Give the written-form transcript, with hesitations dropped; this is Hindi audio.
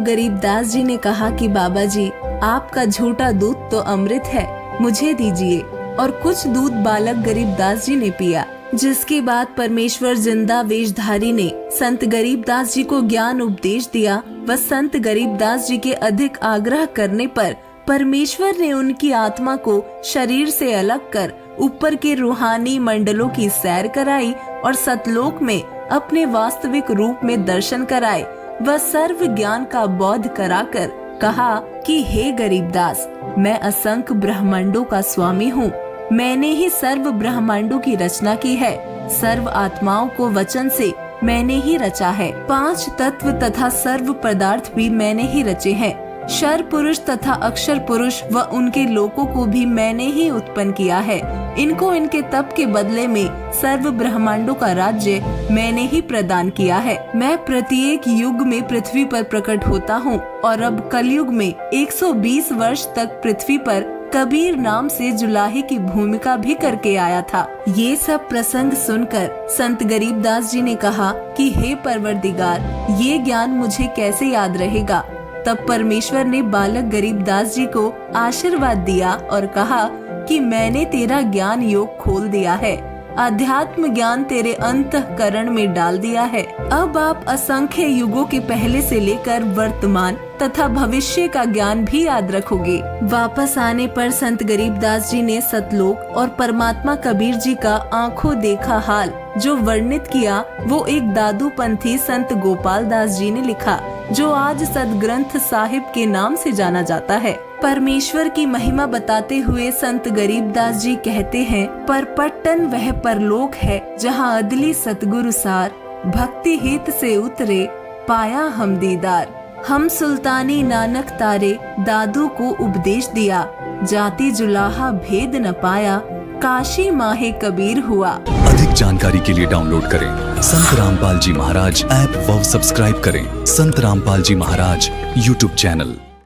गरीबदास जी ने कहा कि बाबा जी, आपका झूठा दूध तो अमृत है, मुझे दीजिए। और कुछ दूध बालक गरीबदास जी ने पिया, जिसके बाद परमेश्वर जिंदा वेशधारी ने संत गरीबदास जी को ज्ञान उपदेश दिया। व संत गरीबदास जी के अधिक आग्रह करने पर परमेश्वर ने उनकी आत्मा को शरीर से अलग कर ऊपर के रूहानी मंडलों की सैर कराई और सतलोक में अपने वास्तविक रूप में दर्शन कराए। वह सर्व ज्ञान का बोध कराकर कहा कि हे गरीबदास, मैं असंख्य ब्रह्मांडों का स्वामी हूँ। मैंने ही सर्व ब्रह्मांडों की रचना की है। सर्व आत्माओं को वचन से मैंने ही रचा है। 5 तत्व तथा सर्व पदार्थ भी मैंने ही रचे हैं। क्षर पुरुष तथा अक्षर पुरुष व उनके लोकों को भी मैंने ही उत्पन्न किया है। इनको इनके तप के बदले में सर्व ब्रह्मांडों का राज्य मैंने ही प्रदान किया है। मैं प्रत्येक युग में पृथ्वी पर प्रकट होता हूँ और अब कलयुग में 120 वर्ष तक पृथ्वी पर कबीर नाम से जुलाहे की भूमिका भी करके आया था। ये सब प्रसंग सुनकर संत गरीबदास जी ने कहा कि हे परवरदिगार, ये ज्ञान मुझे कैसे याद रहेगा। तब परमेश्वर ने बालक गरीबदास जी को आशीर्वाद दिया और कहा कि मैंने तेरा ज्ञान योग खोल दिया है, अध्यात्म ज्ञान तेरे अंतःकरण में डाल दिया है। अब आप असंख्य युगों के पहले से लेकर वर्तमान तथा भविष्य का ज्ञान भी याद रखोगे। वापस आने पर संत गरीबदास जी ने सतलोक और परमात्मा कबीर जी का आंखों देखा हाल जो वर्णित किया, वो एक दादू पंथी संत गोपाल दास जी ने लिखा, जो आज सदग्रंथ साहिब के नाम से जाना जाता है। परमेश्वर की महिमा बताते हुए संत गरीबदास जी कहते हैं, परपट्टन वह परलोक है जहाँ अदली सतगुरु सार, भक्ति हित से उतरे पाया हम दीदार। हम सुल्तानी नानक तारे, दादू को उपदेश दिया, जाति जुलाहा भेद न पाया, काशी माहे कबीर हुआ। अधिक जानकारी के लिए डाउनलोड करें संत रामपाल जी महाराज ऐप व सब्सक्राइब करें संत रामपाल जी महाराज यूट्यूब चैनल।